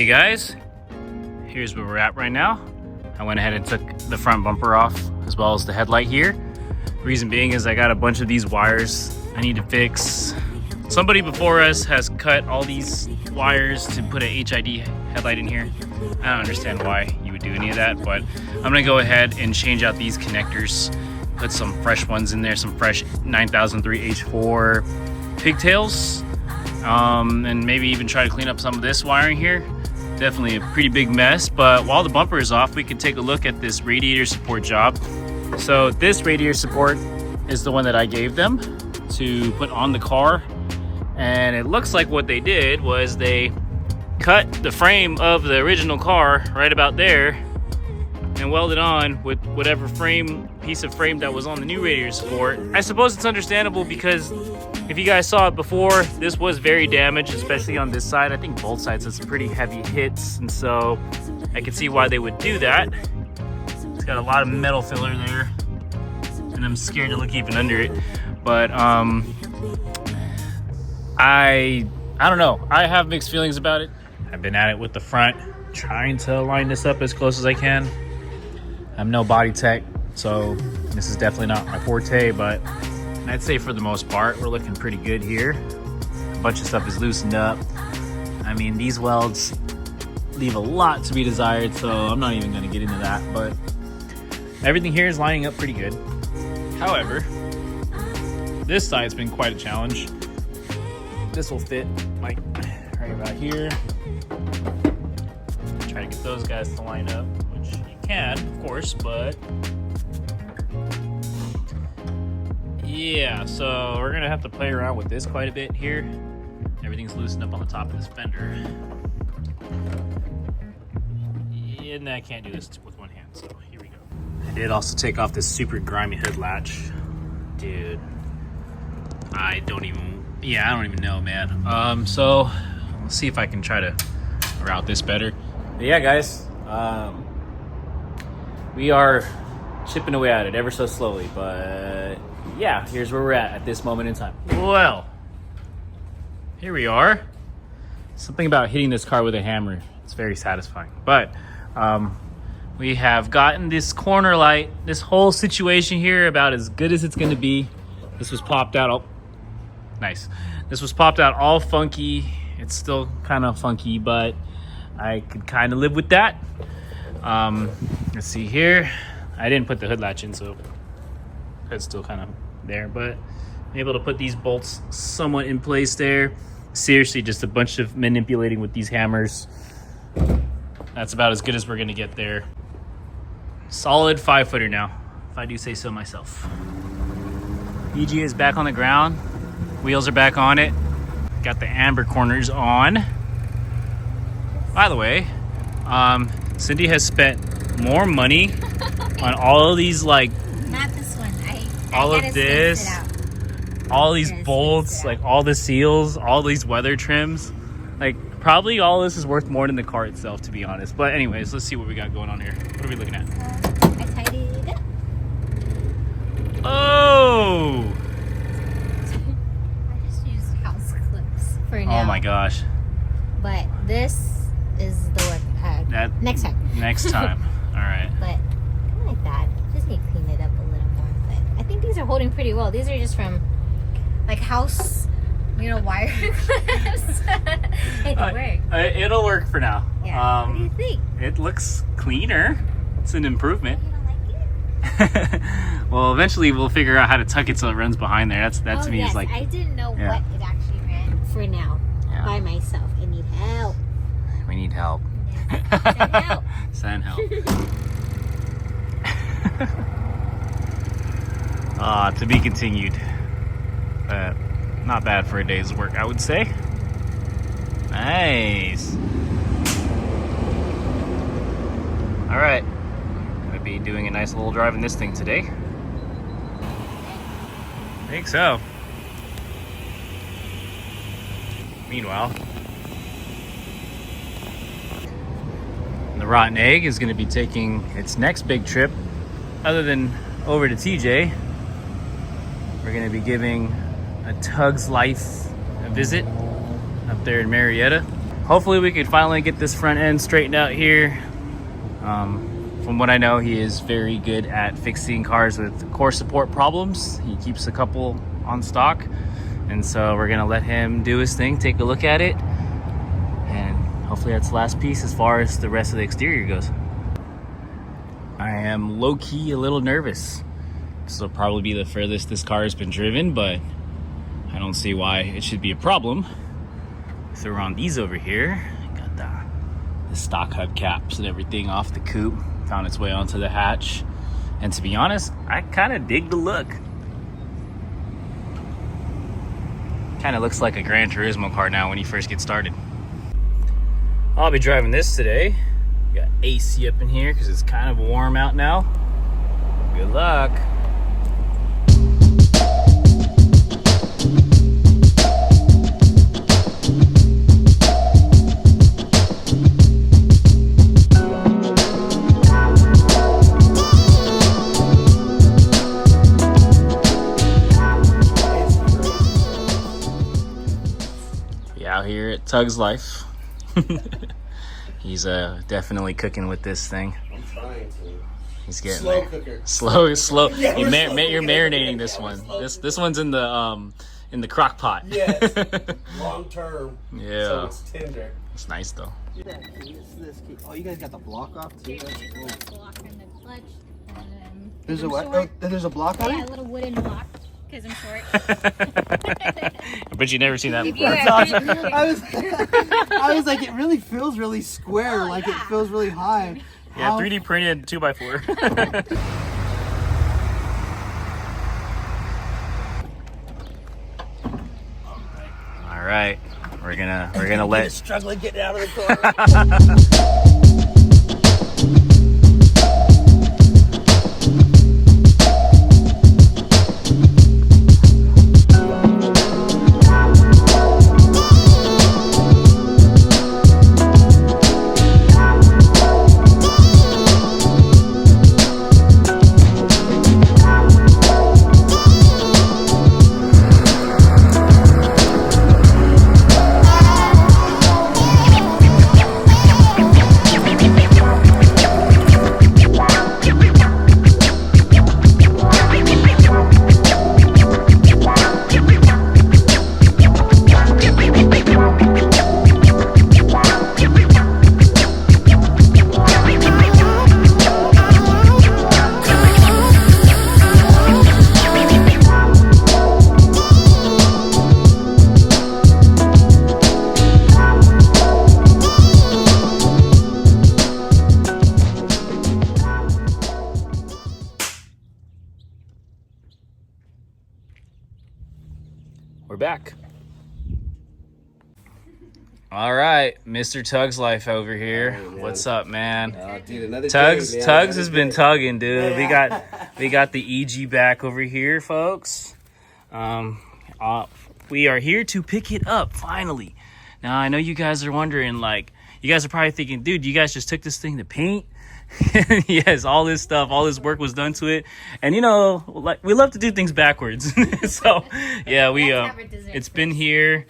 Hey guys, here's where we're at right now. I went ahead and took the front bumper off as well as the headlight here. Reason being is I got a bunch of these wires I need to fix. Somebody before us has cut all these wires to put a HID headlight in here. I don't understand why you would do any of that, but I'm gonna go ahead and change out these connectors, put some fresh ones in there, some fresh 9003 H4 pigtails, and maybe even try to clean up some of this wiring here. Definitely a pretty big mess, but while the bumper is off, we can take a look at this radiator support job. So this radiator support is the one that I gave them to put on the car, and it looks like what they did was they cut the frame of the original car right about there and welded on with whatever piece of frame that was on the new radiator support. I suppose it's understandable because if you guys saw it before, this was very damaged, especially on this side. I think both sides had some pretty heavy hits, and so I can see why they would do that. It's got a lot of metal filler there, and I'm scared to look even under it. But I don't know. I have mixed feelings about it. I've been at it with the front, trying to line this up as close as I can. I'm no body tech, so this is definitely not my forte, but I'd say for the most part, we're looking pretty good here. A bunch of stuff is loosened up. I mean, these welds leave a lot to be desired, so I'm not even gonna get into that, but everything here is lining up pretty good. However, this side's been quite a challenge. This will fit like right about here. Try to get those guys to line up, which you can, of course, but yeah, so we're gonna have to play around with this quite a bit here. Everything's loosened up on the top of this fender. And I can't do this with one hand, so here we go. I did also take off this super grimy hood latch. Dude, I don't even know, man. So let's see if I can try to route this better. But yeah, guys, we are chipping away at it ever so slowly, but yeah, here's where we're at this moment in time. Well, here we are. Something about hitting this car with a hammer, it's very satisfying. But we have gotten this corner light, this whole situation here about as good as it's gonna be. This was popped out, oh, nice. This was popped out all funky. It's still kind of funky, but I could kind of live with that. Let's see here. I didn't put the hood latch in, so it's still kind of there, but I'm able to put these bolts somewhat in place there. Seriously, just a bunch of manipulating with these hammers. That's about as good as we're gonna get there. Solid 5-footer now, if I do say so myself. EG is back on the ground. Wheels are back on it. Got the amber corners on. By the way, Cindy has spent more money on all of these, like, not this one. all of this, all these bolts, like all the seals, all these weather trims. Like, probably all this is worth more than the car itself, to be honest. But anyways, let's see what we got going on here. What are we looking at? I tidied. Oh! I just used house clips for now. Oh my gosh. But this is the work next time. Next time. All right. But I like that. Just need to clean it up a little more. But I think these are holding pretty well. These are just from like house, wire clips. It'll work. It'll work for now. Yeah. What do you think? It looks cleaner. It's an improvement. You don't like it? Well, eventually we'll figure out how to tuck it so it runs behind there. That to me is like. I didn't know yeah. what it actually ran for now. Yeah. By myself. I need help. We need help. Send help. Send help. To be continued. Not bad for a day's work, I would say. Nice. All right. Gonna be doing a nice little drive in this thing today. I think so. Meanwhile, the Rotten Egg is going to be taking its next big trip, other than over to TJ. We're going to be giving a TUGS Life a visit up there in Marietta. hopefully we can finally get this front end straightened out here. From what I know, he is very good at fixing cars with core support problems. He keeps a couple on stock, and so we're gonna let him do his thing, take a look at it, and hopefully that's the last piece as far as the rest of the exterior goes. I am low-key a little nervous. This will probably be the furthest this car has been driven, but I don't see why it should be a problem. Throw on these over here. Got the stock hubcaps and everything off the coupe. Found its way onto the hatch. And to be honest, I kind of dig the look. Kind of looks like a Gran Turismo car now when you first get started. I'll be driving this today. Got AC up in here because it's kind of warm out now. Good luck. Out here at TUGS Life. He's definitely cooking with this thing. I'm trying to. He's getting slow there. Cooker. Slow. Yeah, You're slow marinating this one. This one's in the crock pot. Yes. Long term. Yeah. So it's tender. It's nice though. Oh, you guys got the block off too? That's cool. Block in the clutch. And, There's a what? Oh, there's a block on yeah, it? a little wooden block. Because I'm short. I bet you've never seen that before. Yeah. I was like, it really feels really square. Like it feels really high. Yeah, 3D printed 2x4. All right, we're gonna let. Struggling getting out of the car. We're back. All right, Mr. TUGS Life over here. What's up, man? Dude, another TUGS day, man. TUGS has been tugging, dude. Yeah. We got the EG back over here, folks. We are here to pick it up finally. Now I know you guys are wondering, like, you guys are probably thinking, dude, you guys just took this thing to paint. Yes, all this stuff, all this work was done to it, and you know, like, we love to do things backwards. So yeah, it's been here,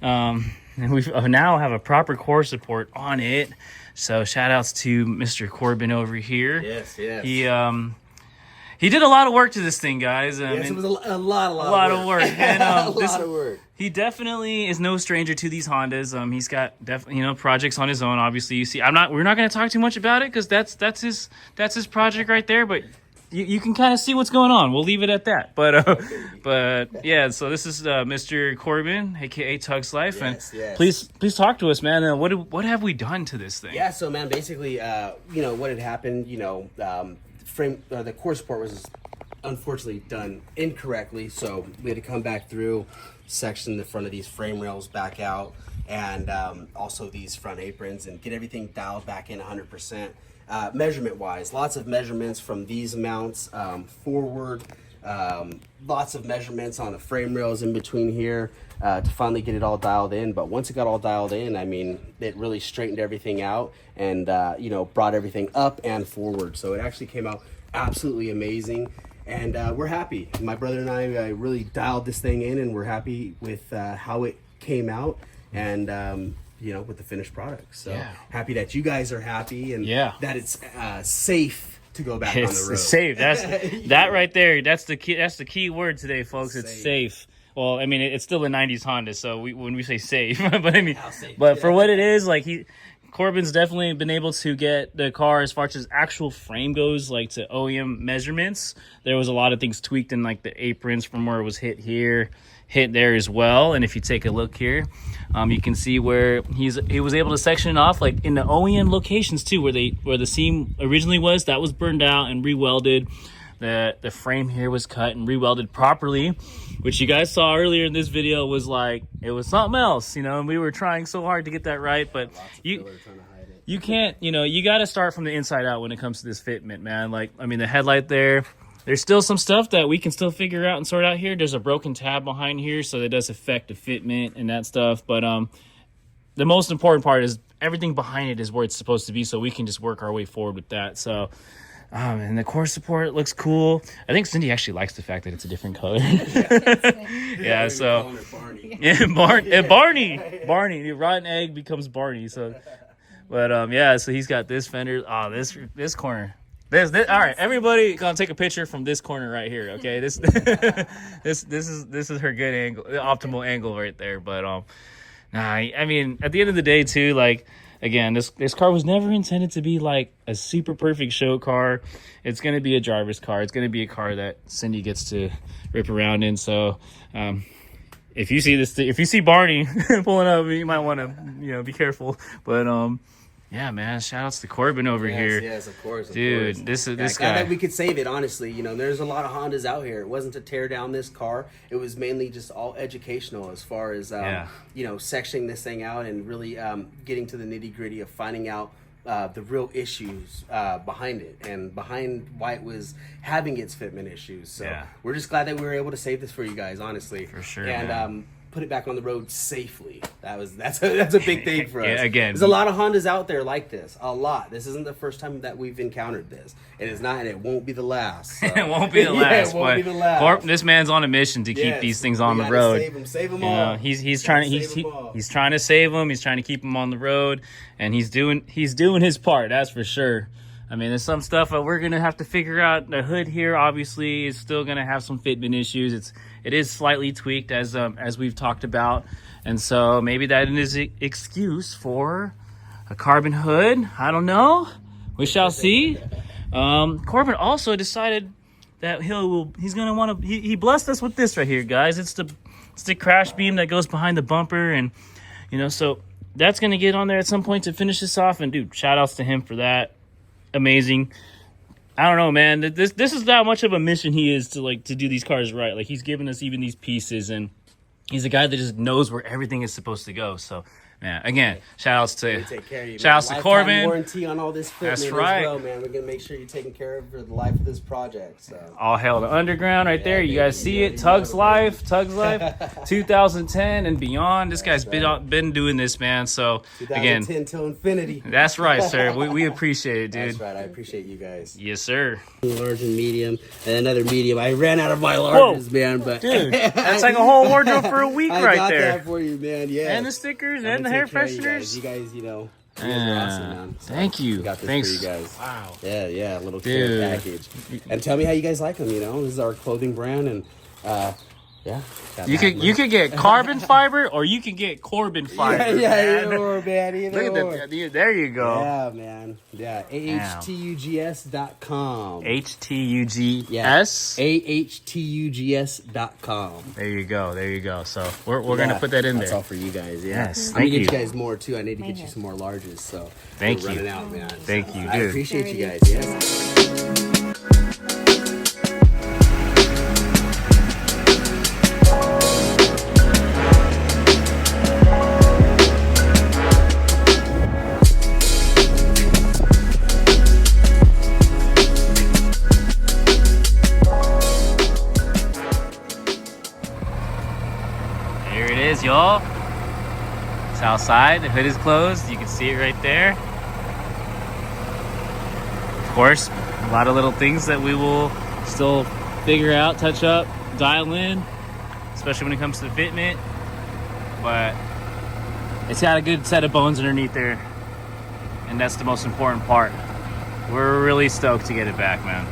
and we now have a proper core support on it. So shout outs to Mr. Corbin over here. Yes. He did a lot of work to this thing, guys. Yes, it was a lot of work. And a lot of work. He definitely is no stranger to these Hondas. He's got projects on his own. Obviously, you see, we're not going to talk too much about it because that's his project right there. But you can kind of see what's going on. We'll leave it at that. But yeah. So this is Mr. Corbin, aka TUGS Life, Yes. Please talk to us, man. What have we done to this thing? Yeah. So man, basically, what had happened, the core support was unfortunately done incorrectly, so we had to come back through, section the front of these frame rails back out, and also these front aprons, and get everything dialed back in 100%. Measurement wise, lots of measurements from these mounts forward, lots of measurements on the frame rails in between here to finally get it all dialed in. But once it got all dialed in, I mean, it really straightened everything out and brought everything up and forward. So it actually came out absolutely amazing, and we're happy. My brother and I really dialed this thing in, and we're happy with how it came out. And you know, with the finished product. So Yeah. happy that you guys are happy and Yeah. that it's safe to go back on the road. It's safe. That's that right there. That's the key. That's the key word today, folks. It's safe. Well, I mean, it's still a '90s Honda, so when we say safe, but I mean, but for what it is, like Corbin's definitely been able to get the car as far as actual frame goes, like to OEM measurements. There was a lot of things tweaked in like the aprons from where it was hit here, hit there as well. And if you take a look here, you can see where he was able to section it off, like in the OEM locations too, where the seam originally was, that was burned out and re-welded. The frame here was cut and re-welded properly, which you guys saw earlier in this video was like, it was something else, you know, and we were trying so hard to get that right, but you can't, you know, you got to start from the inside out when it comes to this fitment, man. Like, I mean, the headlight there's still some stuff that we can still figure out and sort out here. There's a broken tab behind here, so that does affect the fitment and that stuff, but the most important part is everything behind it is where it's supposed to be, so we can just work our way forward with that. So and the core support looks cool. I think Cindy actually likes the fact that it's a different color. Yeah, so Barney, the rotten egg becomes Barney. So, but yeah, so he's got this fender. Oh, this corner. This all right. Everybody, gonna take a picture from this corner right here. Okay, this this is her good angle, the optimal angle right there. But nah, I mean, at the end of the day, too, like. Again, this car was never intended to be like a super perfect show car. It's going to be a driver's car. It's going to be a car that Cindy gets to rip around in. So if you see if you see Barney pulling up, you might want to, you know, be careful. But yeah, man, shout outs to Corbin over here. Yes, of course. Dude, this guy. Glad that we could save it, honestly. You know, there's a lot of Hondas out here. It wasn't to tear down this car. It was mainly just all educational as far as, you know, sectioning this thing out and really getting to the nitty gritty of finding out the real issues behind it and behind why it was having its fitment issues. So we're just glad that we were able to save this for you guys, honestly. For sure, and man. Put it back on the road safely. That's a big thing for us. Yeah, again, there's a lot of Hondas out there like this. A lot. This isn't the first time that we've encountered this. It is not, and it won't be the last. So. It won't be the last. It won't be the last. This man's on a mission to keep these things on the road. Save them all. He's trying to he's trying to save them. He's trying to keep them on the road, and he's doing his part. That's for sure. I mean, there's some stuff that we're gonna have to figure out. The hood here, obviously, is still gonna have some fitment issues. It is slightly tweaked as we've talked about, and so maybe that is an excuse for a carbon hood. I don't know. We shall see. Corbin also decided that he's gonna want to. He blessed us with this right here, guys. It's the crash beam that goes behind the bumper, and you know, so that's gonna get on there at some point to finish this off. And dude, shout outs to him for that. Amazing. I don't know, man. This is not much of a mission he is to do these cars right. Like, he's given us even these pieces, and he's a guy that just knows where everything is supposed to go. So, man, again, shout outs to Corbin. Warranty on all this fitment. That's right, as well, man. We're gonna make sure you're taken care of for the life of this project. So. All hail the underground right there. You guys see it. TUGS Life, 2010 and beyond. This guy's been doing this, man. So 2010 again, till infinity. That's right, sir. We appreciate it, dude. That's right. I appreciate you guys. Yes, sir. Large and medium, and another medium. I ran out of my larges, man. But dude, that's like a whole wardrobe for a week right there. I got there. that for you, man. Yeah. And the stickers and the hair fresheners. You guys, you know. You guys are awesome, man. So thank you. We got this Thanks. for you guys. Wow. Yeah, a little care package. And tell me how you guys like them. You know, this is our clothing brand, and yeah. You could get carbon fiber, or you can get Corbin fiber. Yeah, either or, man. Either Look at that. There you go. Yeah, man. Yeah. AHTUGS.com. HTUGS? AHTUGS.com. There you go. So we're going to put that in there. That's all for you guys. Yeah. Yes. I'm going to get you guys more, too. I need to get you some more larges. So thank you. Running out, man. Thank you, dude. I appreciate you guys. Yes. Y'all, it's outside. The hood is closed. You can see it right there. Of course, a lot of little things that we will still figure out, touch up, dial in, especially when it comes to the fitment. But it's got a good set of bones underneath there, and that's the most important part. We're really stoked to get it back, man.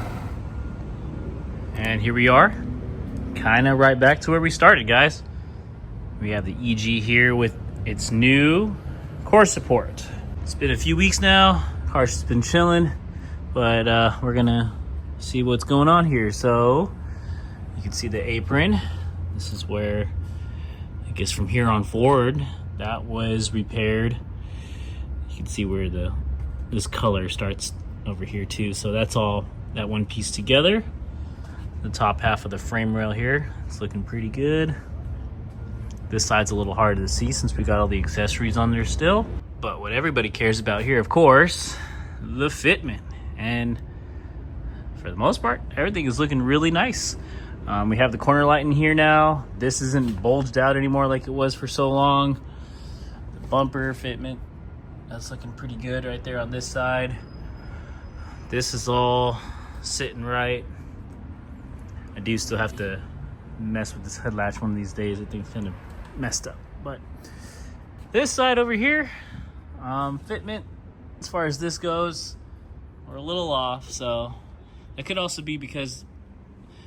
And here we are, kind of right back to where we started, guys. We have the EG here with its new core support. It's been a few weeks now. Car's just been chilling, but we're gonna see what's going on here. So you can see the apron. This is where, I guess from here on forward, that was repaired. You can see where this color starts over here too. So that's all that one piece together. The top half of the frame rail here, it's looking pretty good. This side's a little harder to see since we got all the accessories on there still. But what everybody cares about here, of course, the fitment. And for the most part, everything is looking really nice. We have the corner light in here now. This isn't bulged out anymore like it was for so long. The bumper fitment, that's looking pretty good right there on this side. This is all sitting right. I do still have to mess with this headlatch one of these days. I think it's kind of messed up. But this side over here, fitment, as far as this goes, we're a little off. So it could also be because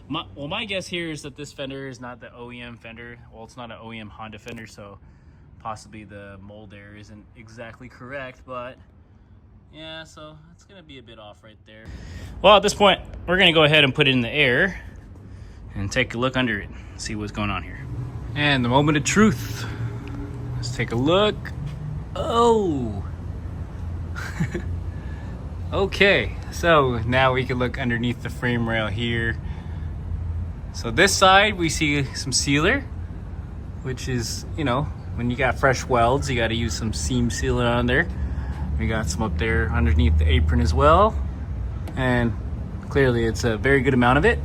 my guess here is that this fender is not the OEM fender. Well, it's not an OEM Honda fender, so possibly the mold there isn't exactly correct, but yeah, so it's gonna be a bit off right there. Well, at this point, we're gonna go ahead and put it in the air and take a look under it, see what's going on here. And the moment of truth. Let's take a look. Oh. Okay, so now we can look underneath the frame rail here. So this side, we see some sealer, which is, you know, when you got fresh welds, you gotta use some seam sealer on there. We got some up there underneath the apron as well. And clearly it's a very good amount of it.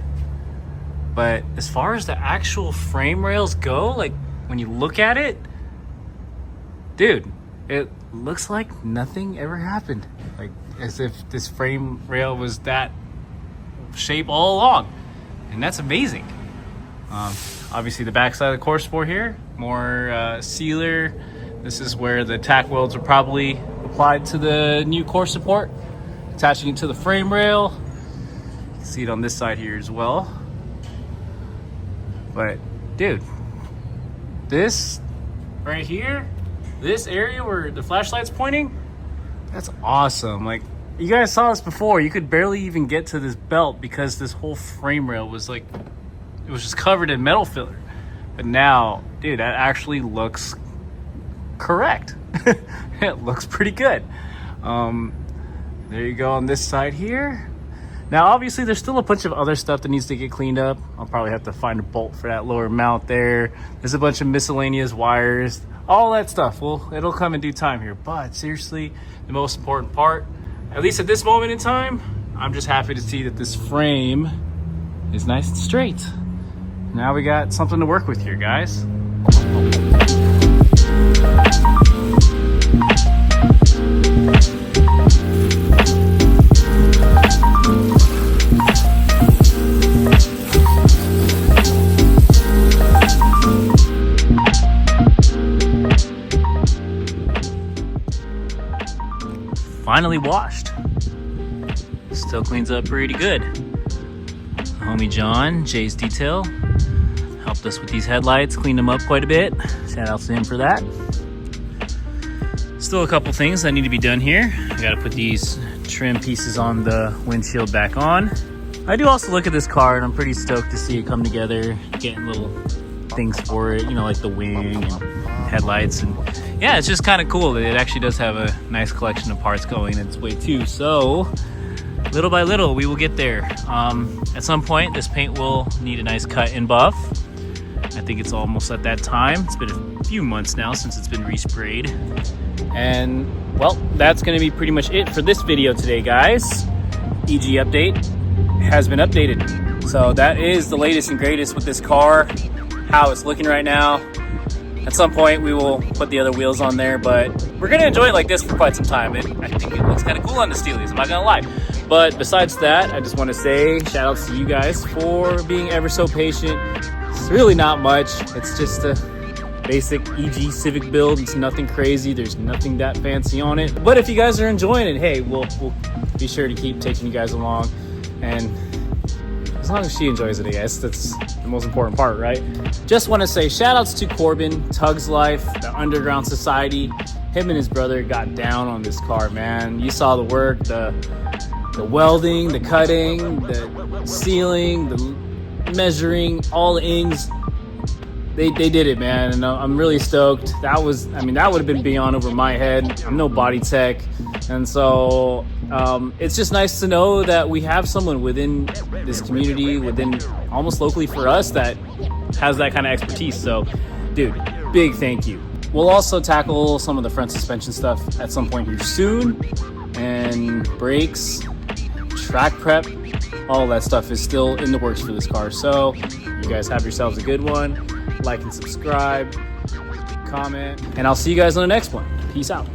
But as far as the actual frame rails go, like when you look at it, dude, it looks like nothing ever happened. Like as if this frame rail was that shape all along. And that's amazing. Obviously the back side of the core support here, more sealer. This is where the tack welds are probably applied to the new core support, attaching it to the frame rail. You can see it on this side here as well. But dude, this right here, this area where the flashlight's pointing, that's awesome. Like, you guys saw this before. You could barely even get to this belt because this whole frame rail was like, it was just covered in metal filler. But now, dude, that actually looks correct. It looks pretty good. There you go on this side here. Now, obviously, there's still a bunch of other stuff that needs to get cleaned up. I'll probably have to find a bolt for that lower mount there. There's a bunch of miscellaneous wires, all that stuff. Well, it'll come in due time here. But seriously, the most important part, at least at this moment in time, I'm just happy to see that this frame is nice and straight. Now we got something to work with here, guys. Finally washed. Still cleans up pretty good. Homie John, Jay's Detail, helped us with these headlights, cleaned them up quite a bit. Shout out to him for that. Still a couple things that need to be done here. I gotta put these trim pieces on the windshield back on. I do also look at this car and I'm pretty stoked to see it come together, getting little things for it, you know, like the wing and headlights. And yeah, it's just kind of cool that it actually does have a nice collection of parts going its way too. So little by little, we will get there. At some point, this paint will need a nice cut and buff. I think it's almost at that time. It's been a few months now since it's been resprayed. And well, that's gonna be pretty much it for this video today, guys. EG update has been updated. So that is the latest and greatest with this car, how it's looking right now. At some point we will put the other wheels on there, but we're gonna enjoy it like this for quite some time. I think it looks kind of cool on the Steelies, I'm not gonna lie. But besides that, I just want to say shout outs to you guys for being ever so patient. It's really not much. It's just basic EG Civic build. It's nothing crazy. There's nothing that fancy on it. But if you guys are enjoying it, hey, we'll be sure to keep taking you guys along. And as long as she enjoys it, I guess that's the most important part, right? Just want to say shout outs to Corbin, TUGS Life, the Underground Society. Him and his brother got down on this car, man. You saw the work, the welding, the cutting, the sealing, the measuring, all the ings. They did it, man, and I'm really stoked. That would have been beyond over my head. I'm no body tech, and so it's just nice to know that we have someone within this community, within almost locally for us, that has that kind of expertise. So, dude, big thank you. We'll also tackle some of the front suspension stuff at some point here soon, and brakes, track prep, all that stuff is still in the works for this car. So, you guys have yourselves a good one. Like and subscribe, comment, and I'll see you guys on the next one. Peace out.